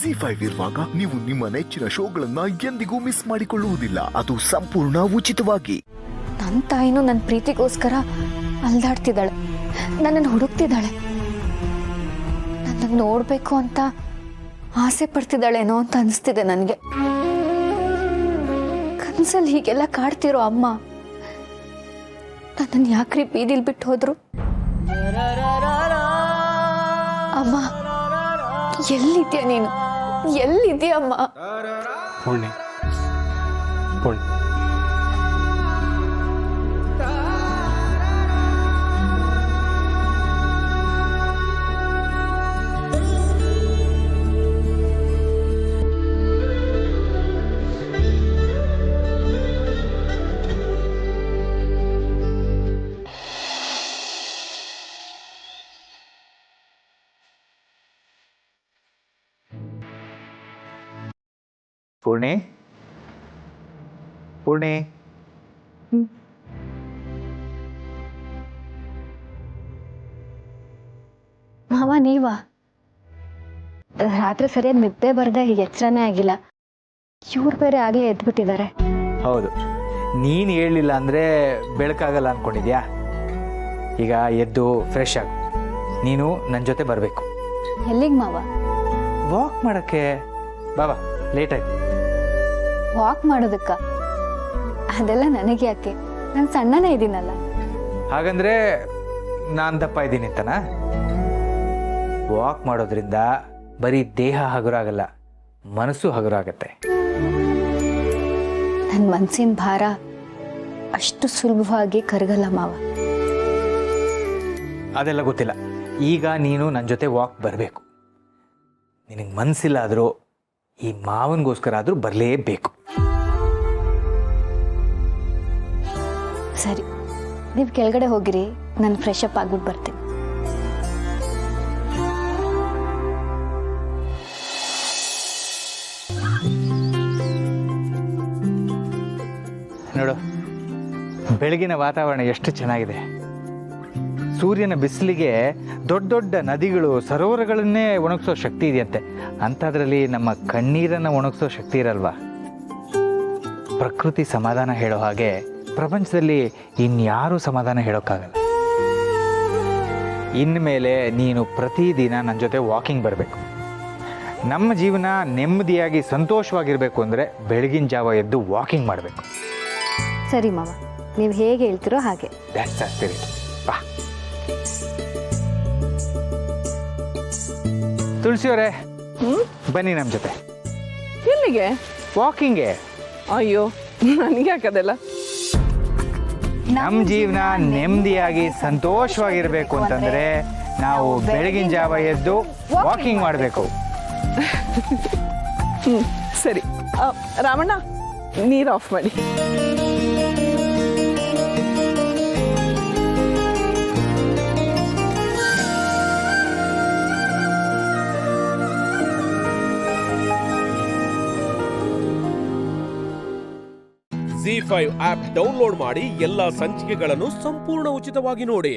ಜಿ5 ಇರುವಾಗ ನೀವು ನಿಮ್ಮ ನೆಚ್ಚಿನ ಶೋಗಳನ್ನ ಎಂದಿಗೂ ಮಿಸ್ ಮಾಡಿಕೊಳ್ಳುವುದಿಲ್ಲ. ಅದು ಸಂಪೂರ್ಣ ಉಚಿತವಾಗಿ. ನನ್ನ ತಾಯಿನೂ ನನ್ನ ಪ್ರೀತಿಗೋಸ್ಕರ ಅಲ್ದಾಡ್ತಿದ್ದಾಳೆ, ನನ್ನನ್ನು ಹುಡುಕ್ತಿದ್ದಾಳೆ. ನನ್ನನ್ನು ನೋಡ್ಬೇಕು ಅಂತ ಆಸೆ ಪಡ್ತಿದ್ದಾಳೇನೋ ಅಂತ ಅನಿಸ್ತಿದೆ ನನಗೆ. ಕನಸಲ್ಲಿ ಹೀಗೆಲ್ಲ ಕಾಡ್ತಿರೋ ಅಮ್ಮ ನನ್ನನ್ನು ಯಾಕ್ರಿ ಬೀದಿಲ್ ಬಿಟ್ಟು ಹೋದ್ರು? ಅಮ್ಮ, ಎಲ್ಲಿದ್ಯಾ ನೀನು? ಎಲ್ಲಿದ್ಯಾ ಅಮ್ಮ? ಪೂರ್ಣಿ, ಪೂರ್ಣಿ, ಪೂರ್ಣಿ, ಪೂರ್ಣಿ. ಮಾವ, ನೀವಾ? ರಾತ್ರಿ ಸರಿಯಾಗಿ ನಿದ್ದೆ ಬರ್ದೆ ಎಚ್ಚರನೇ ಆಗಿಲ್ಲ. ಇವ್ರು ಬೇರೆ ಆಗಲೇ ಎದ್ಬಿಟ್ಟಿದ್ದಾರೆ. ಹೌದು, ನೀನು ಹೇಳಲಿಲ್ಲ ಅಂದರೆ ಬೆಳಕಾಗಲ್ಲ ಅಂದ್ಕೊಂಡಿದ್ಯಾ? ಈಗ ಎದ್ದು ಫ್ರೆಶ್ ಆಗು. ನೀನು ನನ್ನ ಜೊತೆ ಬರಬೇಕು. ಎಲ್ಲಿಗೆ ಮಾವ? ವಾಕ್ ಮಾಡೋಕ್ಕೆ. ಬಾಬಾ, ಲೇಟ್ ಆಯ್ತು. ವಾಕ್ ಮಾಡೋದಕ್ಕ? ಅದೆಲ್ಲ ನನಗೆ ಯಾಕೆ? ನಾನು ಸಣ್ಣನೇ ಇದ್ದೀನಲ್ಲ. ಹಾಗಂದ್ರೆ ನಾನು ದಪ್ಪ ಇದ್ದೀನಿ ಅಂತನಾ? ವಾಕ್ ಮಾಡೋದ್ರಿಂದ ಬರೀ ದೇಹ ಹಗುರಾಗಲ್ಲ, ಮನಸ್ಸು ಹಗುರಾಗತ್ತೆ. ನನ್ನ ಮನಸ್ಸಿನ ಭಾರ ಅಷ್ಟು ಸುಲಭವಾಗಿ ಕರಗಲ್ಲ ಮಾವ. ಅದೆಲ್ಲ ಗೊತ್ತಿಲ್ಲ. ಈಗ ನೀನು ನನ್ನ ಜೊತೆ ವಾಕ್ ಬರಬೇಕು. ನಿನಗೆ ಮನಸ್ಸಿಲ್ಲ ಆದರೂ ಈ ಮಾವನಿಗೋಸ್ಕರ ಆದರೂ ಬರಲೇಬೇಕು. ಸರಿ, ನೀವು ಕೆಳಗಡೆ ಹೋಗಿರಿ, ನಾನು ಫ್ರೆಶ್ ಅಪ್ ಆಗ್ಬಿಟ್ಟು ಬರ್ತೀನಿ. ನೋಡು, ಬೆಳಗಿನ ವಾತಾವರಣ ಎಷ್ಟು ಚೆನ್ನಾಗಿದೆ. ಸೂರ್ಯನ ಬಿಸಿಲಿಗೆ ದೊಡ್ಡ ದೊಡ್ಡ ನದಿಗಳು, ಸರೋವರಗಳನ್ನೇ ಒಣಗಿಸೋ ಶಕ್ತಿ ಇದೆಯಂತೆ. ಅಂಥದ್ರಲ್ಲಿ ನಮ್ಮ ಕಣ್ಣೀರನ್ನು ಒಣಗಿಸೋ ಶಕ್ತಿ ಇರಲ್ವಾ? ಪ್ರಕೃತಿ ಸಮಾಧಾನ ಹೇಳೋ ಹಾಗೆ ಪ್ರಪಂಚದಲ್ಲಿ ಇನ್ಯಾರೂ ಸಮಾಧಾನ ಹೇಳೋಕ್ಕಾಗಲ್ಲ. ಇನ್ಮೇಲೆ ನೀನು ಪ್ರತಿದಿನ ನನ್ನ ಜೊತೆ ವಾಕಿಂಗ್ ಬರಬೇಕು. ನಮ್ಮ ಜೀವನ ನೆಮ್ಮದಿಯಾಗಿ ಸಂತೋಷವಾಗಿರಬೇಕು ಅಂದರೆ ಬೆಳಗಿನ ಜಾವ ಎದ್ದು ವಾಕಿಂಗ್ ಮಾಡಬೇಕು. ಸರಿ ಮಾವ, ನೀವು ಹೇಗೆ ಹೇಳ್ತಿರೋ ಹಾಗೆ. ಜಾಸ್ತಿ ಬಾ. ತುಳಸಿಯವರೇ, ಬನ್ನಿ ನಮ್ಮ ಜೊತೆ. ಎಲ್ಲಿಗೆ? ವಾಕಿಂಗ್ಗೆ. ಅಯ್ಯೋ, ನನಗೆ ಯಾಕದೆಲ್ಲ? ನಮ್ಮ ಜೀವನ ನೆಮ್ಮದಿಯಾಗಿ ಸಂತೋಷವಾಗಿರ್ಬೇಕು ಅಂತಂದ್ರೆ ನಾವು ಬೆಳಗಿನ ಜಾವ ಎದ್ದು ವಾಕಿಂಗ್ ಮಾಡಬೇಕು. ಸರಿ. ರಾಮಣ್ಣ, ನೀರು ಆಫ್ ಮಾಡಿ. ಜಿ5 ಆಪ್ ಡೌನ್ಲೋಡ್ ಮಾಡಿ ಎಲ್ಲಾ ಸಂಚಿಕೆಗಳನ್ನು ಸಂಪೂರ್ಣ ಉಚಿತವಾಗಿ ನೋಡಿ.